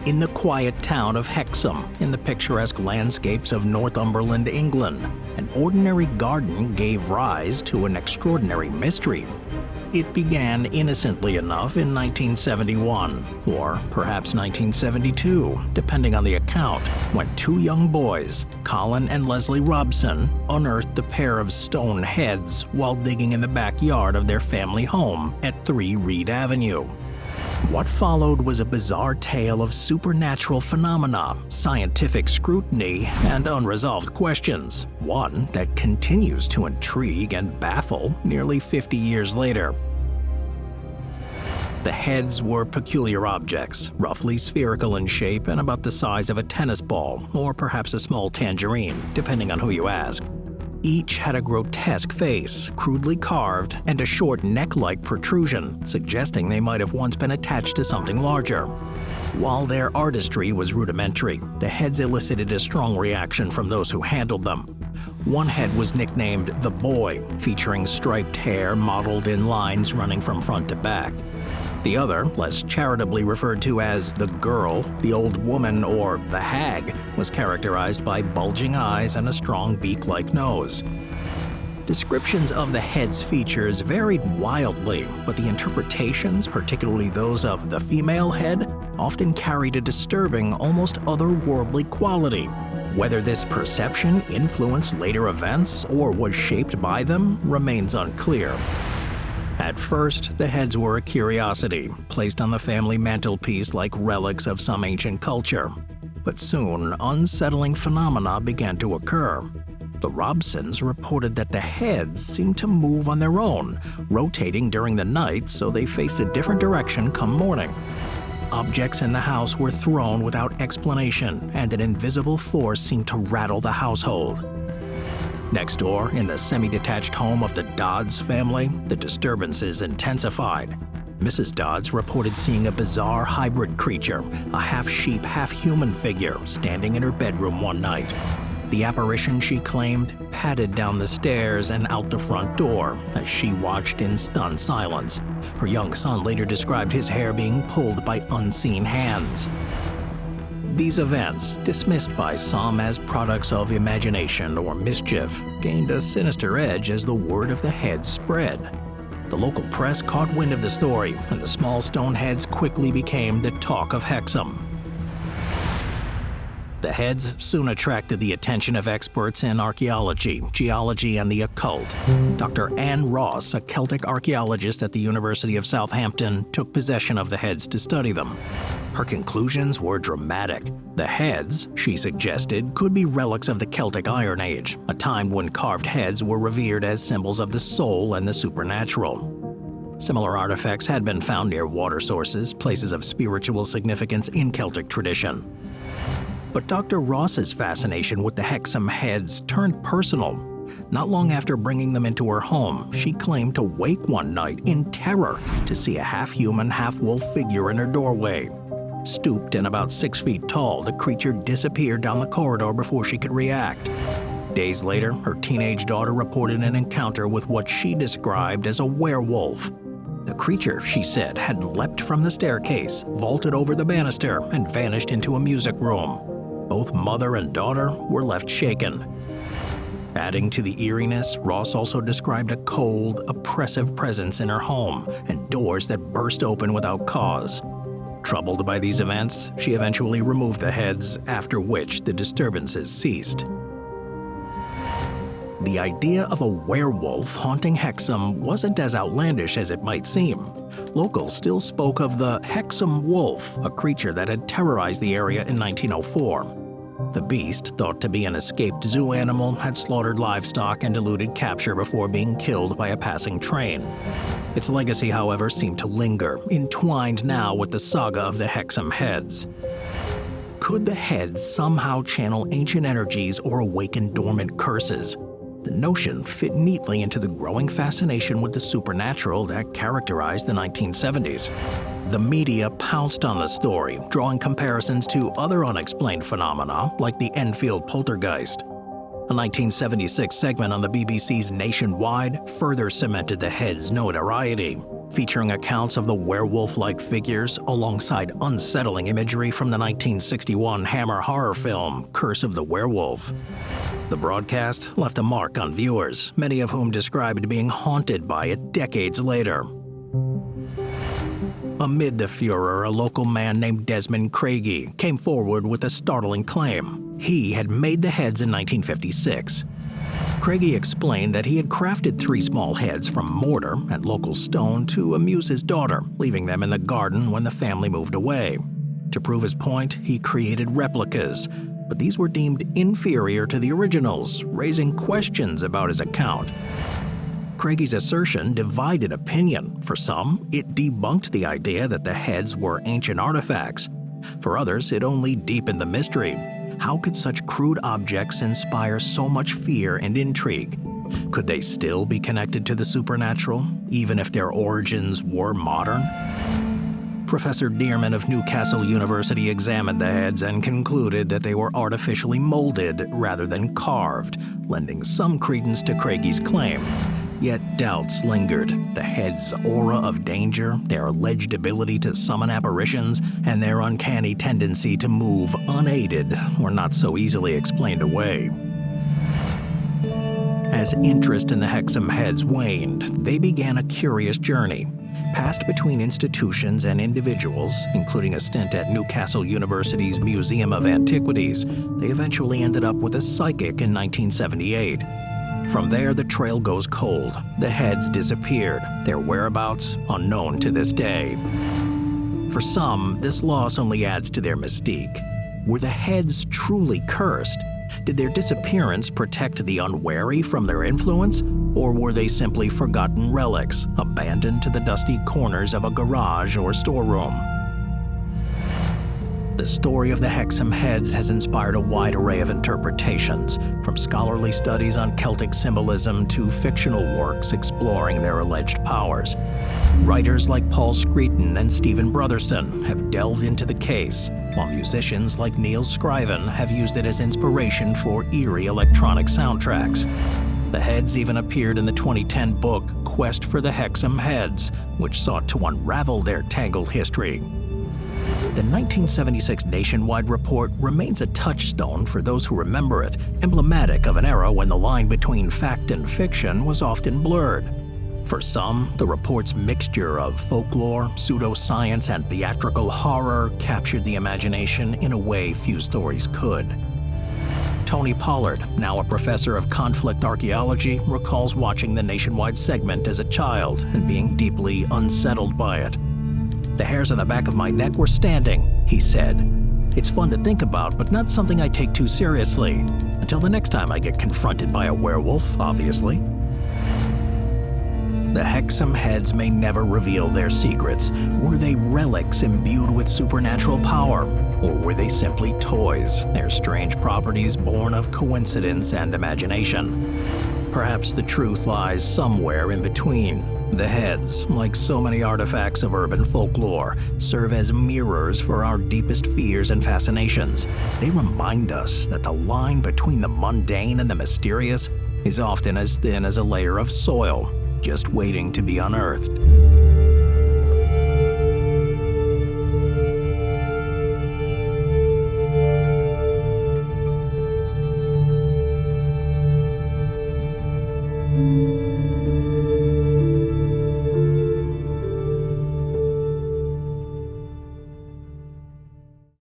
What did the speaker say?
In the quiet town of Hexham, in the picturesque landscapes of Northumberland, England, an ordinary garden gave rise to an extraordinary mystery. It began innocently enough in 1971, or perhaps 1972, depending on the account, when two young boys, Colin and Leslie Robson, unearthed a pair of stone heads while digging in the backyard of their family home at 3 Reed Avenue. What followed was a bizarre tale of supernatural phenomena, scientific scrutiny, and unresolved questions, one that continues to intrigue and baffle nearly 50 years later. The heads were peculiar objects, roughly spherical in shape and about the size of a tennis ball, or perhaps a small tangerine, depending on who you ask. Each had a grotesque face, crudely carved, and a short neck-like protrusion, suggesting they might have once been attached to something larger. While their artistry was rudimentary, the heads elicited a strong reaction from those who handled them. One head was nicknamed the Boy, featuring striped hair modeled in lines running from front to back. The other, less charitably referred to as the Girl, the Old Woman, or the Hag, was characterized by bulging eyes and a strong beak-like nose. Descriptions of the head's features varied wildly, but the interpretations, particularly those of the female head, often carried a disturbing, almost otherworldly quality. Whether this perception influenced later events or was shaped by them remains unclear. At first, the heads were a curiosity, placed on the family mantelpiece like relics of some ancient culture. But soon, unsettling phenomena began to occur. The Robsons reported that the heads seemed to move on their own, rotating during the night so they faced a different direction come morning. Objects in the house were thrown without explanation, and an invisible force seemed to rattle the household. Next door, in the semi-detached home of the Dodds family, the disturbances intensified. Mrs. Dodds reported seeing a bizarre hybrid creature, a half-sheep, half-human figure, standing in her bedroom one night. The apparition, she claimed, padded down the stairs and out the front door as she watched in stunned silence. Her young son later described his hair being pulled by unseen hands. These events, dismissed by some as products of imagination or mischief, gained a sinister edge as the word of the heads spread. The local press caught wind of the story, and the small stone heads quickly became the talk of Hexham. The heads soon attracted the attention of experts in archaeology, geology, and the occult. Dr. Anne Ross, a Celtic archaeologist at the University of Southampton, took possession of the heads to study them. Her conclusions were dramatic. The heads, she suggested, could be relics of the Celtic Iron Age, a time when carved heads were revered as symbols of the soul and the supernatural. Similar artifacts had been found near water sources, places of spiritual significance in Celtic tradition. But Dr. Ross's fascination with the Hexham heads turned personal. Not long after bringing them into her home, she claimed to wake one night in terror to see a half-human, half-wolf figure in her doorway. Stooped and about 6 feet tall, the creature disappeared down the corridor before she could react. Days later, her teenage daughter reported an encounter with what she described as a werewolf. The creature, she said, had leapt from the staircase, vaulted over the banister, and vanished into a music room. Both mother and daughter were left shaken. Adding to the eeriness, Ross also described a cold, oppressive presence in her home and doors that burst open without cause. Troubled by these events, she eventually removed the heads, after which the disturbances ceased. The idea of a werewolf haunting Hexham wasn't as outlandish as it might seem. Locals still spoke of the Hexham wolf, a creature that had terrorized the area in 1904. The beast, thought to be an escaped zoo animal, had slaughtered livestock and eluded capture before being killed by a passing train. Its legacy, however, seemed to linger, entwined now with the saga of the Hexham Heads. Could the heads somehow channel ancient energies or awaken dormant curses? The notion fit neatly into the growing fascination with the supernatural that characterized the 1970s. The media pounced on the story, drawing comparisons to other unexplained phenomena like the Enfield poltergeist. A 1976 segment on the BBC's Nationwide further cemented the heads' notoriety. featuring accounts of the werewolf-like figures alongside unsettling imagery from the 1961 Hammer horror film Curse of the Werewolf. The broadcast left a mark on viewers, many of whom described being haunted by it decades later. Amid the furor, a local man named Desmond Craigie came forward with a startling claim. He had made the heads in 1956. Craigie explained that he had crafted 3 small heads from mortar and local stone to amuse his daughter, leaving them in the garden when the family moved away. To prove his point, he created replicas, but these were deemed inferior to the originals, raising questions about his account. Craigie's assertion divided opinion. For some, it debunked the idea that the heads were ancient artifacts. For others, it only deepened the mystery. How could such crude objects inspire so much fear and intrigue? Could they still be connected to the supernatural, even if their origins were modern? Professor Dearman of Newcastle University examined the heads and concluded that they were artificially molded rather than carved, lending some credence to Craigie's claim. Yet doubts lingered. The heads' aura of danger, their alleged ability to summon apparitions, and their uncanny tendency to move unaided were not so easily explained away. As interest in the Hexham Heads waned, they began a curious journey. Passed between institutions and individuals, including a stint at Newcastle University's Museum of Antiquities, they eventually ended up with a psychic in 1978. From there, the trail goes cold. The heads disappeared, their whereabouts unknown to this day. For some, this loss only adds to their mystique. Were the heads truly cursed? Did their disappearance protect the unwary from their influence? Or were they simply forgotten relics, abandoned to the dusty corners of a garage or storeroom? The story of the Hexham Heads has inspired a wide array of interpretations, from scholarly studies on Celtic symbolism to fictional works exploring their alleged powers. Writers like Paul Screeton and Stephen Brotherston have delved into the case, while musicians like Neil Scriven have used it as inspiration for eerie electronic soundtracks. The Heads even appeared in the 2010 book Quest for the Hexham Heads, which sought to unravel their tangled history. The 1976 Nationwide report remains a touchstone for those who remember it, emblematic of an era when the line between fact and fiction was often blurred. For some, the report's mixture of folklore, pseudoscience, and theatrical horror captured the imagination in a way few stories could. Tony Pollard, now a professor of conflict archaeology, recalls watching the Nationwide segment as a child and being deeply unsettled by it. "The hairs on the back of my neck were standing," he said. "It's fun to think about, but not something I take too seriously. Until the next time I get confronted by a werewolf, obviously." The Hexham Heads may never reveal their secrets. Were they relics imbued with supernatural power? Or were they simply toys, their strange properties born of coincidence and imagination? Perhaps the truth lies somewhere in between. The heads, like so many artifacts of urban folklore, serve as mirrors for our deepest fears and fascinations. They remind us that the line between the mundane and the mysterious is often as thin as a layer of soil, just waiting to be unearthed.